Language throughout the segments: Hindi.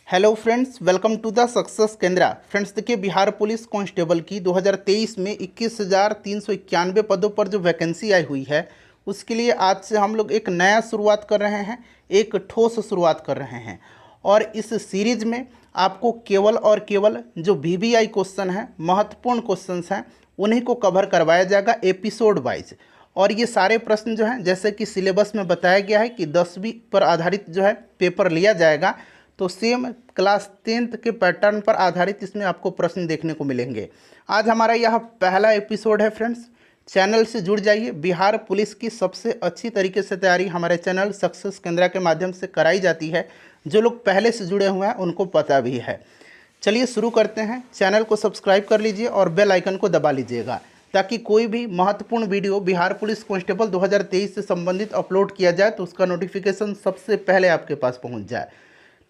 Hello friends, welcome to the success Kendra. Friends देखिए, बिहार पुलिस कांस्टेबल की 2023 में 21,391 पदों पर जो वैकेंसी आई हुई है, उसके लिए आज से हम लोग एक नया शुरुआत कर रहे हैं, एक ठोस शुरुआत कर रहे हैं। और इस सीरीज में आपको केवल और केवल जो वीवीआई क्वेश्चन हैं, महत्वपूर्ण क्वेश्चंस हैं, उन्हीं को कवर करवाया जाएगा एपिसोड वाइज। और ये सारे प्रश्न जो हैं, जैसे कि सिलेबस में बताया गया है कि 10वीं पर आधारित जो है पेपर लिया जाएगा, तो सेम क्लास 10th के पैटर्न पर आधारित इसमें आपको प्रश्न देखने को मिलेंगे। आज हमारा यह पहला एपिसोड है फ्रेंड्स। चैनल से जुड़ जाइए। बिहार पुलिस की सबसे अच्छी तरीके से तैयारी हमारे चैनल सक्सेस केंद्रा के माध्यम से कराई जाती है। जो लोग पहले से जुड़े हुए हैं उनको पता भी है। चलिए शुरू करते हैं। चैनल को सब्सक्राइब कर लीजिए और बेल आइकन को दबा लीजिएगा, ताकि कोई भी महत्वपूर्ण वीडियो बिहार पुलिस कांस्टेबल 2023 से संबंधित अपलोड किया जाए तो उसका नोटिफिकेशन सबसे पहले आपके पास पहुंच जाए।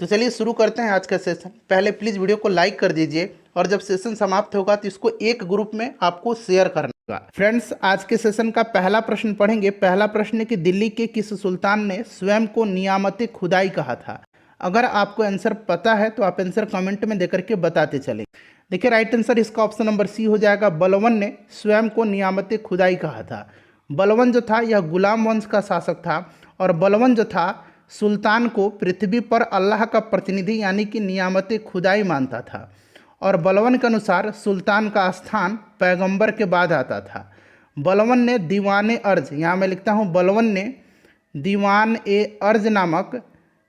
तो चलिए शुरू करते हैं आज का सेशन। पहले प्लीज़ वीडियो को लाइक कर दीजिए और जब सेशन समाप्त होगा तो इसको एक ग्रुप में आपको शेयर करना होगा। फ्रेंड्स, आज के सेशन का पहला प्रश्न पढ़ेंगे। पहला प्रश्न है कि दिल्ली के किस सुल्तान ने स्वयं को नियामत खुदाई कहा था? अगर आपको आंसर पता है तो आप आंसर कमेंट में देकर के बताते चलें। देखिए, राइट आंसर इसका ऑप्शन नंबर सी हो जाएगा। बलवन ने स्वयं को नियामत खुदाई कहा था। बलवन जो था यह गुलाम वंश का शासक था और बलवन जो था सुल्तान को पृथ्वी पर अल्लाह का प्रतिनिधि यानी कि नियामत खुदाई मानता था। और बलवन के अनुसार सुल्तान का स्थान पैगंबर के बाद आता था। बलवन ने दीवान अर्ज, यहाँ मैं लिखता हूँ, बलवन ने दीवान ए अर्ज नामक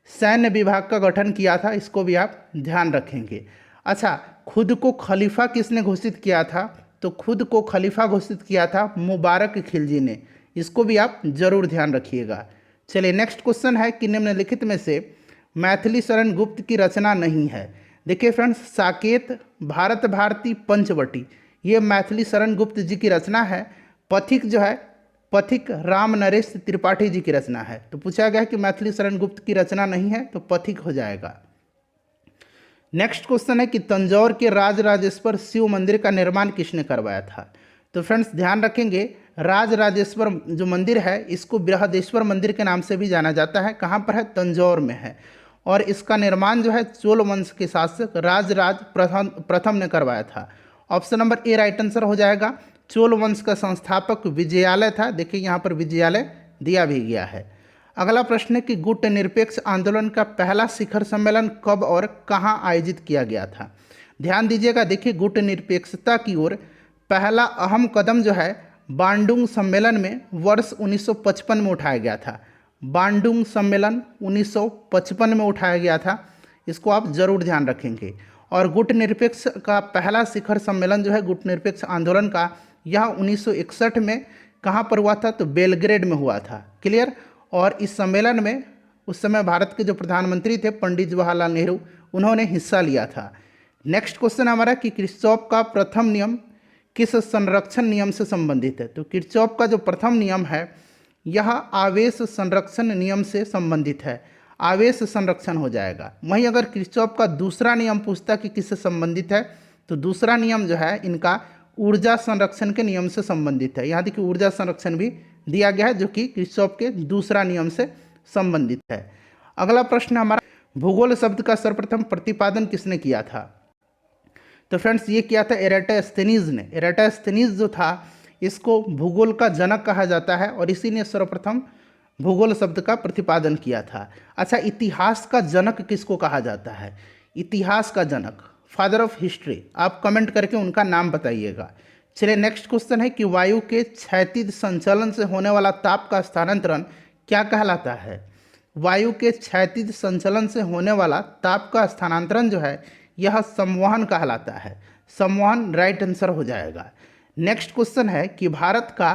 सैन्य विभाग का गठन किया था। इसको भी आप ध्यान रखेंगे। अच्छा, खुद को खलीफा किसने घोषित किया था? तो खुद को खलीफा घोषित किया था मुबारक खिलजी ने। इसको भी आप जरूर ध्यान रखिएगा। चलिए, नेक्स्ट क्वेश्चन है कि निम्नलिखित में से मैथिली शरण गुप्त की रचना नहीं है। देखिए फ्रेंड्स, साकेत, भारत भारती, पंचवटी, ये मैथिली शरण गुप्त जी की रचना है। पथिक जो है, पथिक राम नरेश त्रिपाठी जी की रचना है। तो पूछा गया है कि मैथिली शरण गुप्त की रचना नहीं है, तो पथिक हो जाएगा। नेक्स्ट क्वेश्चन है कि तंजौर के राजराजेश्वर शिव मंदिर का निर्माण किसने करवाया था? तो फ्रेंड्स ध्यान रखेंगे, राजराजेश्वर जो मंदिर है इसको बृहदेश्वर मंदिर के नाम से भी जाना जाता है। कहाँ पर है? तंजौर में है। और इसका निर्माण जो है चोल वंश के शासक राजराज प्रथम ने करवाया था। Option number A right answer हो जाएगा। चोल वंश का संस्थापक विजयालय था। देखिए यहाँ पर विजयालय दिया भी गया है। अगला प्रश्न है कि गुट निरपेक्ष आंदोलन का पहला शिखर सम्मेलन कब और कहाँ आयोजित किया गया था? ध्यान दीजिएगा। देखिए, गुट निरपेक्षता की ओर पहला अहम कदम जो है बांडुंग सम्मेलन में वर्ष 1955 में उठाया गया था। बांडुंग सम्मेलन 1955 में उठाया गया था। इसको आप जरूर ध्यान रखेंगे। और गुट निरपेक्ष का पहला शिखर सम्मेलन जो है गुट निरपेक्ष आंदोलन का, यह 1961 में कहाँ पर हुआ था? तो बेलग्रेड में हुआ था। क्लियर। और इस सम्मेलन में उस समय भारत के जो प्रधानमंत्री थे पंडित जवाहरलाल नेहरू, उन्होंने हिस्सा लिया था। नेक्स्ट क्वेश्चन हमारा कि किरचॉफ का प्रथम नियम किस संरक्षण नियम से संबंधित है? तो किरचॉफ का जो प्रथम नियम है यह आवेश संरक्षण नियम से संबंधित है। आवेश संरक्षण हो जाएगा। वहीं अगर किरचॉफ का दूसरा नियम पूछता कि किससे संबंधित है, तो दूसरा नियम जो है इनका ऊर्जा संरक्षण के नियम से संबंधित है। यहाँ देखिए ऊर्जा संरक्षण भी दिया गया है, जो कि किरचॉफ के दूसरा नियम से संबंधित है। अगला प्रश्न हमारा, भूगोल शब्द का सर्वप्रथम प्रतिपादन किसने किया था? तो फ्रेंड्स ये किया था एराटोस्थेनीज ने। एराटोस्थेनीज जो था इसको भूगोल का जनक कहा जाता है और इसी ने सर्वप्रथम भूगोल शब्द का प्रतिपादन किया था। अच्छा, इतिहास का जनक किसको कहा जाता है? इतिहास का जनक, फादर ऑफ हिस्ट्री, आप कमेंट करके उनका नाम बताइएगा। चलिए, नेक्स्ट क्वेश्चन है कि वायु के क्षैतिज संचलन से होने वाला ताप का स्थानांतरण क्या कहलाता है? वायु के क्षैतिज संचलन से होने वाला ताप का स्थानांतरण जो है यह संवहन कहलाता है। संवहन राइट आंसर हो जाएगा। नेक्स्ट क्वेश्चन है कि भारत का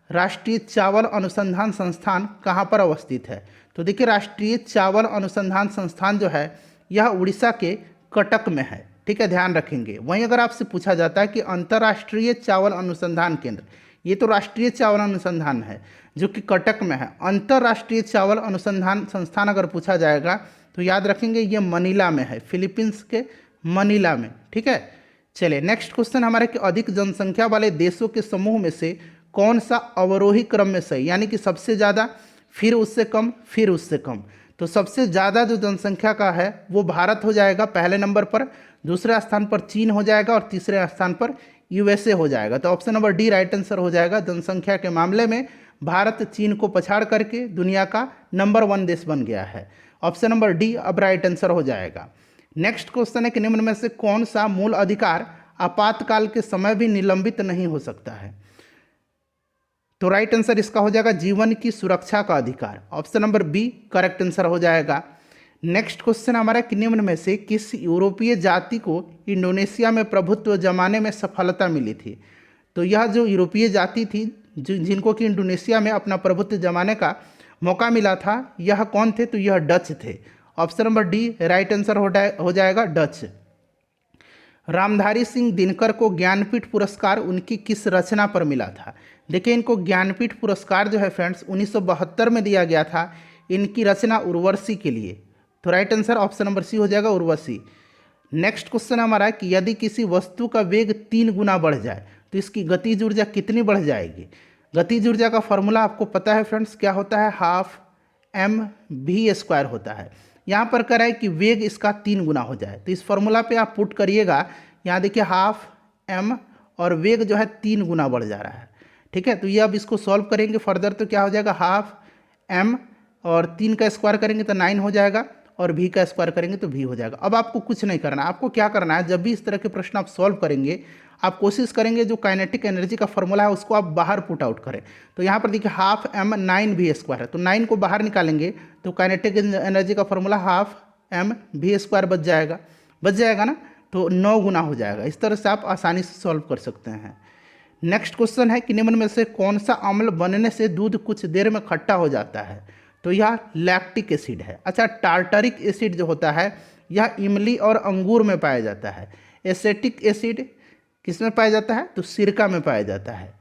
राष्ट्रीय चावल अनुसंधान संस्थान कहाँ पर अवस्थित है? तो देखिए, राष्ट्रीय चावल अनुसंधान संस्थान जो है यह उड़ीसा के कटक में है। ठीक है, ध्यान रखेंगे। वहीं अगर आपसे पूछा जाता है कि अंतर्राष्ट्रीय चावल अनुसंधान केंद्र, ये तो राष्ट्रीय चावल अनुसंधान है जो कि कटक में है। अंतर्राष्ट्रीय चावल अनुसंधान संस्थान अगर पूछा जाएगा तो याद रखेंगे ये मनीला में है, फिलीपींस के मनीला में। ठीक है। चलिए, नेक्स्ट क्वेश्चन हमारे कि अधिक जनसंख्या वाले देशों के समूह में से कौन सा अवरोही क्रम में सही, यानी कि सबसे ज़्यादा, फिर उससे कम, फिर उससे कम। तो सबसे ज़्यादा जो जनसंख्या का है वो भारत हो जाएगा पहले नंबर पर, दूसरे स्थान पर चीन हो जाएगा और तीसरे स्थान पर यूएसए हो जाएगा। तो option number D right answer हो जाएगा। जनसंख्या के मामले में भारत चीन को पछाड़ करके दुनिया का नंबर 1 देश बन गया है। ऑप्शन नंबर डी अब राइट आंसर हो जाएगा। नेक्स्ट क्वेश्चन है कि निम्न में से कौन सा मूल अधिकार आपातकाल के समय भी निलंबित नहीं हो सकता है? तो राइट आंसर इसका हो जाएगा जीवन की सुरक्षा का अधिकार। Option number B correct answer हो जाएगा। नेक्स्ट क्वेश्चन हमारा कि निम्न में से किस यूरोपीय जाति को इंडोनेशिया में प्रभुत्व जमाने में सफलता मिली थी? तो यह जो यूरोपीय जाति थी जिनको कि इंडोनेशिया में अपना प्रभुत्व जमाने का मौका मिला था, यह कौन थे? तो यह डच थे। Option number D right answer हो जाएगा डच। रामधारी सिंह दिनकर को ज्ञानपीठ पुरस्कार उनकी किस रचना पर मिला था? देखिए, इनको ज्ञानपीठ पुरस्कार जो है फ्रेंड्स 1972 में दिया गया था इनकी रचना उर्वशी के लिए। तो right answer option number C हो जाएगा उर्वशी। नेक्स्ट क्वेश्चन हमारा कि यदि किसी वस्तु का वेग 3 गुना बढ़ जाए तो इसकी गतिज ऊर्जा कितनी बढ़ जाएगी? गतिज ऊर्जा का फॉर्मूला आपको पता है फ्रेंड्स, क्या होता है? हाफ mv² होता है। यहाँ पर कह रहा है कि वेग इसका 3 गुना हो जाए, तो इस फॉर्मूला पे आप पुट करिएगा। यहाँ देखिए हाफ m और वेग जो है 3 गुना बढ़ जा रहा है। ठीक है, तो ये अब इसको सॉल्व करेंगे फर्दर तो क्या हो जाएगा? हाफ m और 3 का स्क्वायर करेंगे तो 9 हो जाएगा और v का स्क्वायर करेंगे तो v हो जाएगा। अब आपको कुछ नहीं करना, आपको क्या करना है, जब भी इस तरह के प्रश्न आप सॉल्व करेंगे आप कोशिश करेंगे जो काइनेटिक एनर्जी का फॉर्मूला है उसको आप बाहर पुट आउट करें। तो यहाँ पर देखिए हाफ m 9v² है, तो 9 को बाहर निकालेंगे तो काइनेटिक एनर्जी का फॉर्मूला हाफ mv² बच जाएगा ना, तो 9 गुना हो जाएगा। इस तरह से आप आसानी से सॉल्व कर सकते हैं। नेक्स्ट क्वेश्चन है कि निम्न में से कौन सा अम्ल बनने से दूध कुछ देर में खट्टा हो जाता है? तो यह लैक्टिक एसिड है। अच्छा, टार्टरिक एसिड जो होता है यह इमली और अंगूर में पाया जाता है। एसेटिक एसिड किस में पाया जाता है? तो सिरका में पाया जाता है।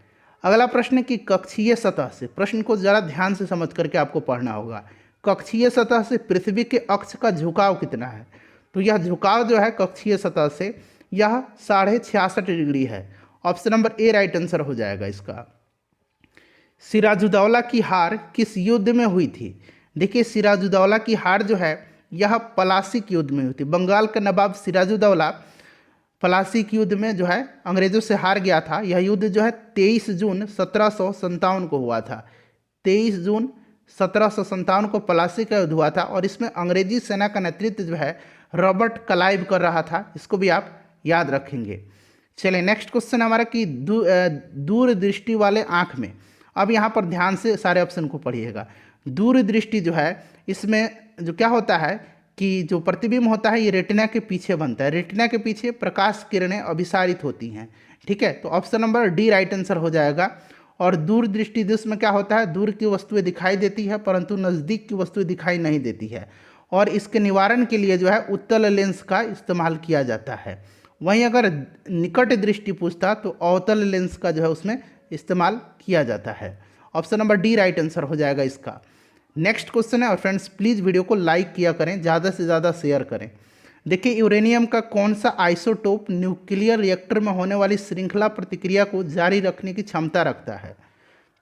अगला प्रश्न है कि कक्षीय सतह से, प्रश्न को ज़रा ध्यान से समझ करके आपको पढ़ना होगा। कक्षीय सतह से पृथ्वी के अक्ष का झुकाव कितना है? तो यह झुकाव जो है कक्षीय सतह से यह 66.5 डिग्री है। Option number A right answer हो जाएगा इसका। सिराजुद्दौला की हार किस युद्ध में हुई थी? देखिए, सिराजुद्दौला की हार जो है यह प्लासी युद्ध में हुई थी। बंगाल का नवाब सिराजुद्दौला प्लासी युद्ध में जो है अंग्रेजों से हार गया था। यह युद्ध जो है 23 जून 1757 को हुआ था। 23 जून 1757 को प्लासी का युद्ध हुआ था और इसमें अंग्रेजी सेना का नेतृत्व जो है रॉबर्ट क्लाइव कर रहा था। इसको भी आप याद रखेंगे। चलिए नेक्स्ट क्वेश्चन हमारा कि दूरदृष्टि वाले आँख में, अब यहाँ पर ध्यान से सारे ऑप्शन को पढ़िएगा। दूरदृष्टि जो है इसमें जो क्या होता है कि जो प्रतिबिंब होता है ये रेटिना के पीछे बनता है। रेटिना के पीछे प्रकाश किरणें अभिसारित होती हैं। ठीक है, तो option number D right answer हो जाएगा। और दूरदृष्टि में क्या होता है? दूर की वस्तुएं दिखाई देती है परंतु नज़दीक की वस्तुएं दिखाई नहीं देती है, और इसके निवारण के लिए जो है उत्तल लेंस का इस्तेमाल किया जाता है। वहीं अगर निकट दृष्टि पूछता तो अवतल लेंस का जो है उसमें इस्तेमाल किया जाता है। Option number D right answer हो जाएगा इसका। नेक्स्ट क्वेश्चन है, और फ्रेंड्स प्लीज़ वीडियो को लाइक किया करें, ज़्यादा से ज़्यादा शेयर करें। देखिए, यूरेनियम का कौन सा आइसोटोप न्यूक्लियर रिएक्टर में होने वाली श्रृंखला प्रतिक्रिया को जारी रखने की क्षमता रखता है?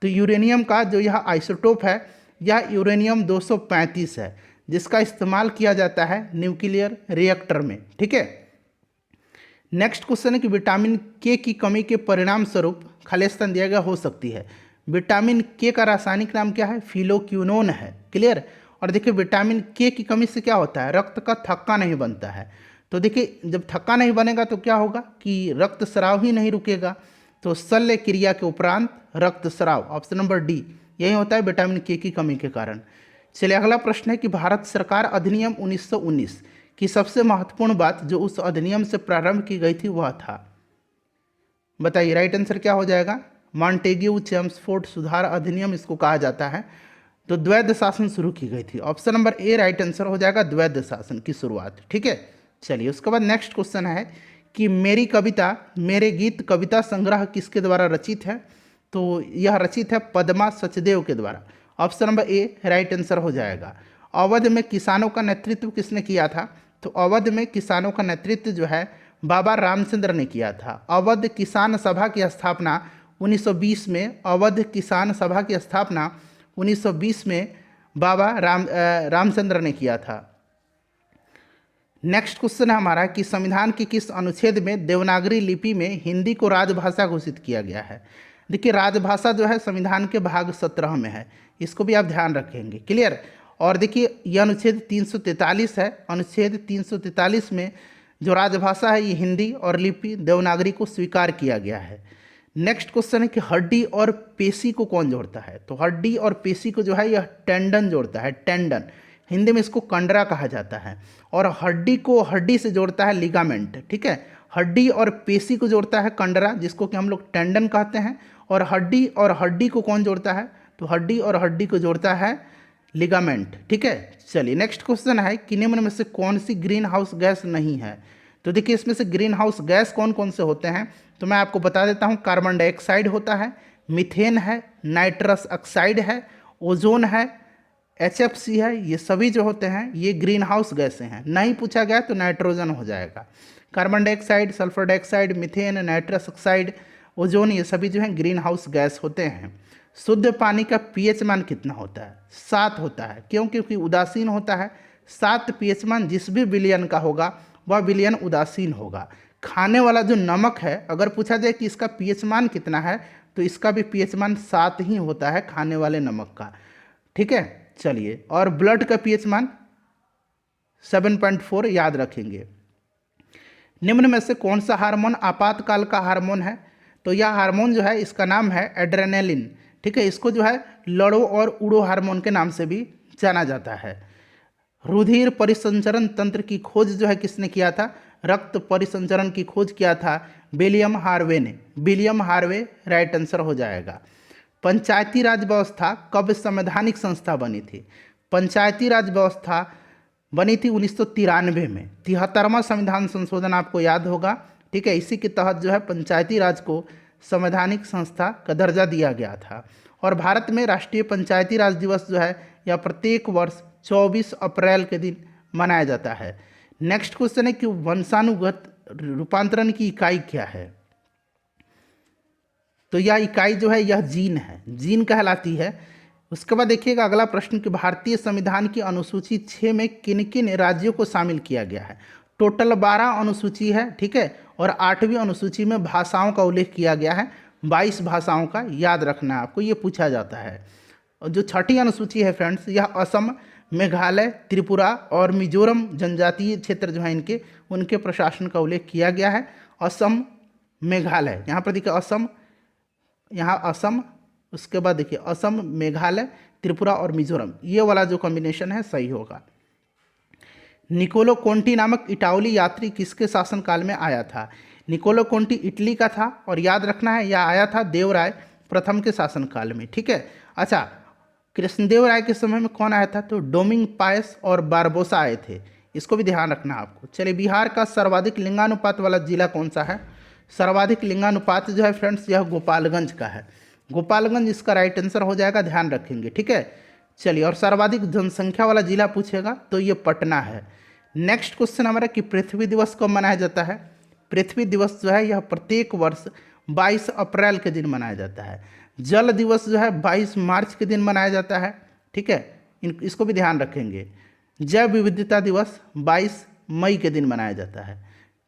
तो यूरेनियम का जो यह आइसोटोप है यह यूरेनियम 235 है, जिसका इस्तेमाल किया जाता है न्यूक्लियर रिएक्टर में। ठीक है, नेक्स्ट क्वेश्चन है कि विटामिन के की कमी के परिणाम स्वरूप खालिस्तान दिया गया हो सकती है। विटामिन के का रासायनिक नाम क्या है? फिलोक्विनोन है। क्लियर। और देखिए, विटामिन के की कमी से क्या होता है? रक्त का थक्का नहीं बनता है। तो देखिए, जब थक्का नहीं बनेगा तो क्या होगा कि रक्त स्राव ही नहीं रुकेगा, तो शल्य क्रिया के उपरांत रक्त स्राव। ऑप्शन नंबर डी यही होता है विटामिन के की कमी के कारण। चलिए अगला प्रश्न है कि भारत सरकार अधिनियम 1919 की सबसे महत्वपूर्ण बात जो उस अधिनियम से प्रारंभ की गई थी वह था? बताइए, राइट आंसर क्या हो जाएगा? मॉन्टेग्यू चेम्सफोर्ड सुधार अधिनियम इसको कहा जाता है। तो द्वैध शासन शुरू की गई थी। Option number A right answer हो जाएगा, द्वैध शासन की शुरुआत। ठीक है, चलिए उसके बाद नेक्स्ट क्वेश्चन है कि मेरी कविता मेरे गीत कविता संग्रह किसके द्वारा रचित है? तो यह रचित है पद्मा सचदेव के द्वारा। Option number A right answer हो जाएगा। अवध में किसानों का नेतृत्व किसने किया था? तो अवध में किसानों का नेतृत्व जो है बाबा रामचंद्र ने किया था। अवध किसान सभा की स्थापना 1920 में, अवध किसान सभा की स्थापना 1920 में बाबा रामचंद्र ने किया था। नेक्स्ट क्वेश्चन है हमारा कि संविधान के किस अनुच्छेद में देवनागरी लिपि में हिंदी को राजभाषा घोषित किया गया है। देखिए राजभाषा जो है संविधान के भाग 17 में है, इसको भी आप ध्यान रखेंगे। क्लियर। और देखिए यह अनुच्छेद 343 है। अनुच्छेद 343 में जो राजभाषा है ये हिंदी और लिपि देवनागरी को स्वीकार किया गया है। नेक्स्ट क्वेश्चन है कि हड्डी और पेशी को कौन जोड़ता है। तो हड्डी और पेशी को जो है यह टेंडन जोड़ता है, टेंडन। हिंदी में इसको कंडरा कहा जाता है। और हड्डी को हड्डी से जोड़ता है लिगामेंट। ठीक है, हड्डी और पेशी को जोड़ता है कंडरा, जिसको कि हम लोग टेंडन कहते हैं। और हड्डी को कौन जोड़ता है, तो हड्डी और हड्डी को जोड़ता है लिगामेंट। ठीक है, चलिए नेक्स्ट क्वेश्चन है कि निम्न में से कौन सी ग्रीन हाउस गैस नहीं है। तो देखिए इसमें से ग्रीन हाउस गैस कौन कौन से होते हैं, तो मैं आपको बता देता हूँ। कार्बन डाइऑक्साइड होता है, मीथेन है, नाइट्रस ऑक्साइड है, ओजोन है, HFC है। ये सभी जो होते हैं ये ग्रीन हाउस गैसें हैं। नहीं पूछा गया तो नाइट्रोजन हो जाएगा। Carbon dioxide, sulphur dioxide, methane, nitrous oxide, ozone, ये सभी जो हैं ग्रीन हाउस गैस होते हैं। शुद्ध पानी का pH मान कितना होता है, 7 होता है। क्यों, क्योंकि उदासीन होता है। 7 pH मान जिस भी विलयन का होगा वह विलयन उदासीन होगा। खाने वाला जो नमक है, अगर पूछा जाए कि इसका pH मान कितना है, तो इसका भी pH मान 7 ही होता है खाने वाले नमक का। ठीक है, चलिए। और ब्लड का pH मान 7.4 याद रखेंगे। निम्न में से कौन सा हार्मोन आपातकाल का हार्मोन है। तो यह हार्मोन जो है इसका नाम है एड्रेनालिन। ठीक है, इसको जो है लड़ो और उड़ो हार्मोन के नाम से भी जाना जाता है। रुधिर परिसंचरण तंत्र की खोज जो है किसने किया था, रक्त परिसंचरण की खोज किया था विलियम हार्वे ने। विलियम हार्वे राइट आंसर हो जाएगा। पंचायती राज व्यवस्था कब संवैधानिक संस्था बनी थी। पंचायती राज व्यवस्था बनी थी 1993 में। 73वां संविधान संशोधन आपको याद होगा। ठीक है, इसी के तहत जो है पंचायती राज को संवैधानिक संस्था का दर्जा दिया गया था। और भारत में राष्ट्रीय पंचायती राज दिवस जो है यह प्रत्येक वर्ष 24 अप्रैल के दिन मनाया जाता है। नेक्स्ट क्वेश्चन है कि वंशानुगत रूपांतरण की इकाई क्या है। तो यह इकाई जो है यह जीन है, जीन कहलाती है। उसके बाद देखिएगा अगला प्रश्न कि भारतीय संविधान की अनुसूची 6 में किन किन राज्यों को शामिल किया गया है। टोटल 12 अनुसूची है। ठीक है, और 8वीं अनुसूची में भाषाओं का उल्लेख किया गया है। 22 भाषाओं का याद रखना है आपको, ये पूछा जाता है। और जो 6ठी अनुसूची है फ्रेंड्स, यह असम, मेघालय, त्रिपुरा और मिजोरम जनजातीय क्षेत्र जो है उनके प्रशासन का उल्लेख किया गया है। असम, मेघालय, यहाँ पर देखिए असम, यहाँ असम, उसके बाद देखिए असम, मेघालय, त्रिपुरा और मिजोरम, ये वाला जो कॉम्बिनेशन है सही होगा। निकोलो कोंटी नामक इटालियन यात्री किसके शासनकाल में आया था। निकोलो कोंटी इटली का था और याद रखना है यह आया था देवराय प्रथम के शासनकाल में। ठीक है, अच्छा, कृष्णदेव राय के समय में कौन आया था, तो डोमिंग पायस और बारबोसा आए थे, इसको भी ध्यान रखना आपको। चलिए, बिहार का सर्वाधिक लिंगानुपात वाला जिला कौन सा है। सर्वाधिक लिंगानुपात जो है फ्रेंड्स यह गोपालगंज का है। गोपालगंज इसका राइट आंसर हो जाएगा, ध्यान रखेंगे। ठीक है, चलिए। और सर्वाधिक जनसंख्या वाला जिला पूछेगा तो ये पटना है। नेक्स्ट क्वेश्चन हमारा कि पृथ्वी दिवस कब मनाया जाता है। पृथ्वी दिवस जो है यह प्रत्येक वर्ष 22 अप्रैल के दिन मनाया जाता है। जल दिवस जो है 22 मार्च के दिन मनाया जाता है। ठीक है, इसको भी ध्यान रखेंगे। जैव विविधता दिवस 22 मई के दिन मनाया जाता है।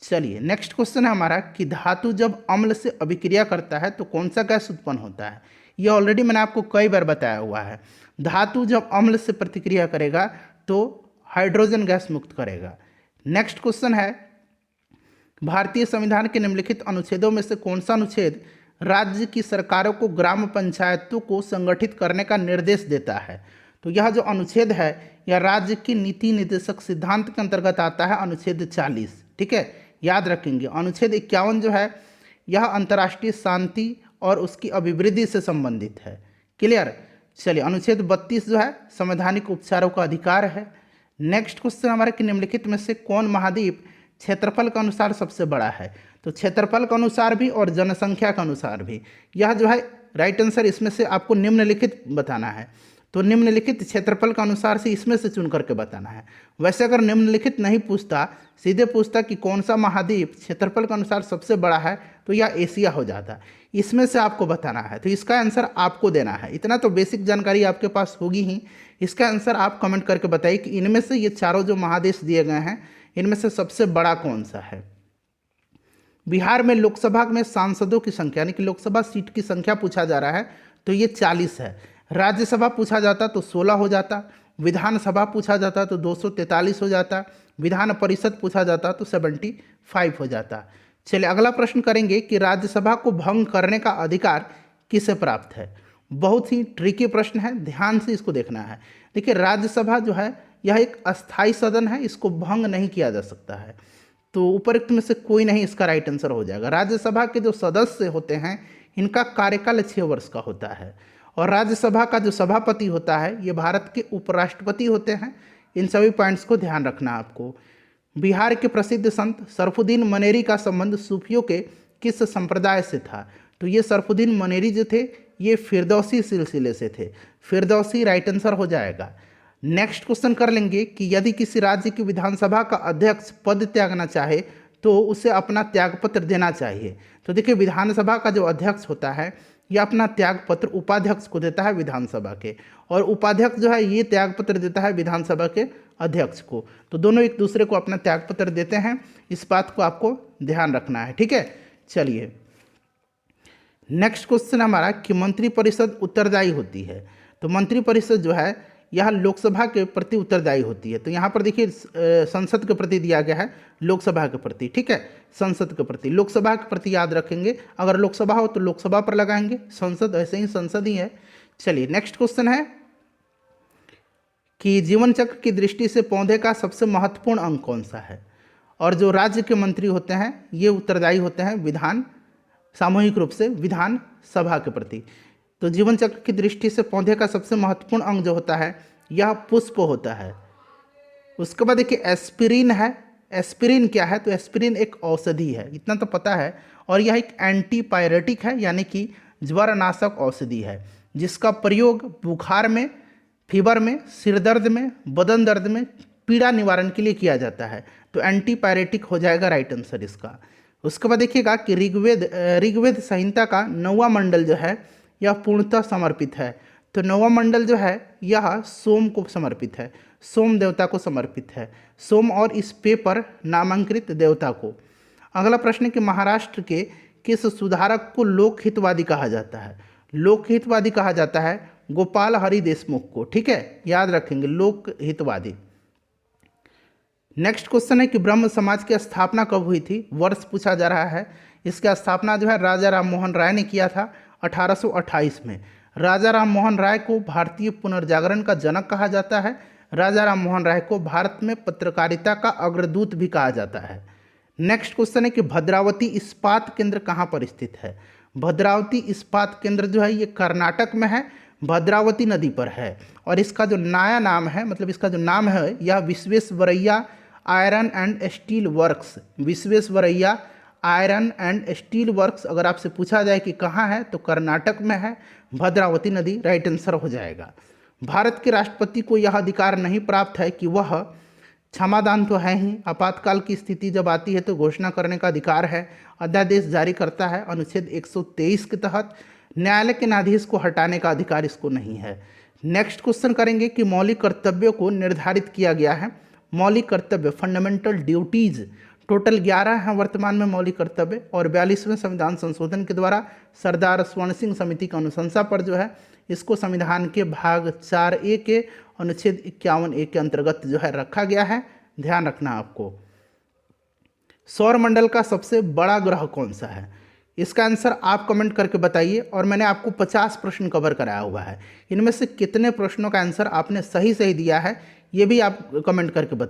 चलिए, नेक्स्ट क्वेश्चन है हमारा कि धातु जब अम्ल से अभिक्रिया करता है तो कौन सा गैस उत्पन्न होता है। ये ऑलरेडी मैंने आपको कई बार बताया हुआ है। धातु जब अम्ल से प्रतिक्रिया करेगा तो हाइड्रोजन गैस मुक्त करेगा। नेक्स्ट क्वेश्चन है, भारतीय संविधान के निम्नलिखित अनुच्छेदों में से कौन सा अनुच्छेद राज्य की सरकारों को ग्राम पंचायतों को संगठित करने का निर्देश देता है। तो यह जो अनुच्छेद है यह राज्य की नीति निर्देशक सिद्धांत के अंतर्गत आता है, अनुच्छेद 40। ठीक है, याद रखेंगे। अनुच्छेद 51 जो है यह अंतर्राष्ट्रीय शांति और उसकी अभिवृद्धि से संबंधित है। क्लियर। चलिए, अनुच्छेद 32 जो है संवैधानिक उपचारों का अधिकार है। नेक्स्ट क्वेश्चन हमारे कि निम्नलिखित में से कौन महाद्वीप क्षेत्रफल के अनुसार सबसे बड़ा है। तो क्षेत्रफल के अनुसार भी और जनसंख्या के अनुसार भी, यह जो है राइट आंसर इसमें से आपको निम्नलिखित बताना है। तो निम्नलिखित क्षेत्रफल के अनुसार से इसमें से चुन करके बताना है। वैसे अगर निम्नलिखित नहीं पूछता, सीधे पूछता कि कौन सा महाद्वीप क्षेत्रफल के अनुसार सबसे बड़ा है, तो यह एशिया हो जाता। इसमें से आपको बताना है। तो इसका आंसर आपको देना है। इतना तो बेसिक जानकारी आपके पास होगी ही। इसका आंसर आप कमेंट करके बताइए कि इनमें से ये चारों जो महादेश दिए गए हैं, इनमें से सबसे बड़ा कौन सा है। बिहार में लोकसभा में सांसदों की संख्या यानी कि लोकसभा सीट की संख्या पूछा जा रहा है, तो ये 40 है। राज्यसभा पूछा जाता तो 16 हो जाता, विधानसभा पूछा जाता तो 243 हो जाता, विधान परिषद पूछा जाता तो 75 हो जाता। चलिए अगला प्रश्न करेंगे कि राज्यसभा को भंग करने का अधिकार किसे प्राप्त है। बहुत ही ट्रिकी प्रश्न है, ध्यान से इसको देखना है। देखिए राज्यसभा जो है यह एक अस्थाई सदन है, इसको भंग नहीं किया जा सकता है। तो उपरोक्त में से कोई नहीं इसका राइट आंसर हो जाएगा। राज्यसभा के जो सदस्य होते हैं इनका कार्यकाल 6 वर्ष का होता है, और राज्यसभा का जो सभापति होता है ये भारत के उपराष्ट्रपति होते हैं। इन सभी पॉइंट्स को ध्यान रखना आपको। बिहार के प्रसिद्ध संत सरफुद्दीन मनेरी का संबंध सूफियों के किस संप्रदाय से था। तो ये सरफुद्दीन मनेरी जो थे ये फिरदौसी सिलसिले से थे। फिरदौसी राइट आंसर हो जाएगा। नेक्स्ट क्वेश्चन कर लेंगे कि यदि किसी राज्य की विधानसभा का अध्यक्ष पद त्यागना चाहे तो उसे अपना त्यागपत्र देना चाहिए। तो देखिए विधानसभा का जो अध्यक्ष होता है यह अपना त्यागपत्र उपाध्यक्ष को देता है विधानसभा के, और उपाध्यक्ष जो है ये त्यागपत्र देता है विधानसभा के अध्यक्ष को। तो दोनों एक दूसरे को अपना त्यागपत्र देते हैं, इस बात को आपको ध्यान रखना है। ठीक है, चलिए नेक्स्ट क्वेश्चन हमारा कि मंत्रिपरिषद उत्तरदायी होती है। तो मंत्रिपरिषद जो है यह लोकसभा के प्रति उत्तरदायी होती है। तो यहाँ पर देखिए संसद के प्रति दिया गया है, लोकसभा के प्रति। ठीक है, संसद के प्रति, लोकसभा के प्रति याद रखेंगे। अगर लोकसभा हो तो लोकसभा पर लगाएंगे, संसद ऐसे ही संसद ही है। चलिए नेक्स्ट क्वेश्चन है कि जीवन चक्र की दृष्टि से पौधे का सबसे महत्वपूर्ण अंग कौन सा है। और जो राज्य के मंत्री होते हैं ये उत्तरदायी होते हैं विधान, सामूहिक रूप से विधान सभा के प्रति। तो जीवन चक्र की दृष्टि से पौधे का सबसे महत्वपूर्ण अंग जो होता है यह पुष्प होता है। उसके बाद देखिए एस्पिरिन है। एस्पिरिन क्या है, तो एस्पिरिन एक औषधि है, इतना तो पता है। और यह एक एंटीपायरेटिक है यानी कि ज्वरनाशक औषधि है, जिसका प्रयोग बुखार में, फीवर में, सिर दर्द में, बदन दर्द में, पीड़ा निवारण के लिए किया जाता है। तो एंटीपायरेटिक हो जाएगा राइट आंसर इसका। उसके बाद देखिएगा कि ऋग्वेद संहिता का 9वां मंडल जो है यह पूर्णतः समर्पित है। तो 9वां मंडल जो है यह सोम को समर्पित है, सोम देवता को समर्पित है, सोम और इस पेपर नामांकित देवता को। अगला प्रश्न है कि महाराष्ट्र के किस सुधारक को लोकहितवादी कहा जाता है। लोकहितवादी कहा जाता है गोपाल हरि देशमुख को। ठीक है, याद रखेंगे लोकहितवादी। नेक्स्ट क्वेश्चन है कि ब्रह्म समाज की स्थापना कब हुई थी, वर्ष पूछा जा रहा है। इसकी स्थापना जो है राजा राम मोहन राय ने किया था 1828 में। राजा राम मोहन राय को भारतीय पुनर्जागरण का जनक कहा जाता है। राजा राम मोहन राय को भारत में पत्रकारिता का अग्रदूत भी कहा जाता है। नेक्स्ट क्वेश्चन है कि भद्रावती इस्पात केंद्र कहाँ पर स्थित है। भद्रावती इस्पात केंद्र जो है ये कर्नाटक में है, भद्रावती नदी पर है। और इसका जो नया नाम है, मतलब इसका जो नाम है यह Visvesvaraya iron and steel works, Visvesvaraya iron and steel works. अगर आपसे पूछा जाए कि कहाँ है तो कर्नाटक में है, भद्रावती नदी राइट आंसर हो जाएगा। भारत के राष्ट्रपति को यह अधिकार नहीं प्राप्त है कि वह, क्षमादान तो है ही, आपातकाल की स्थिति जब आती है तो घोषणा करने का अधिकार है, अध्यादेश जारी करता है अनुच्छेद 123 के तहत। न्यायालय के न्यायाधीश को हटाने का अधिकार इसको नहीं है। नेक्स्ट क्वेश्चन करेंगे कि मौलिक कर्तव्यों को निर्धारित किया गया है। मौलिक कर्तव्य फंडामेंटल ड्यूटीज टोटल 11 हैं वर्तमान में मौलिक कर्तव्य, और 42वें संविधान संशोधन के द्वारा सरदार स्वर्ण सिंह समिति की अनुशंसा पर जो है इसको संविधान के भाग 4A के अनुच्छेद 51A के अंतर्गत जो है रखा गया है। ध्यान रखना आपको। सौरमंडल का सबसे बड़ा ग्रह कौन सा है। इसका आंसर आप कमेंट करके बताइए। और मैंने आपको 50 प्रश्न कवर कराया हुआ है, इनमें से कितने प्रश्नों का आंसर आपने सही दिया है ये भी आप कमेंट करके बताइए।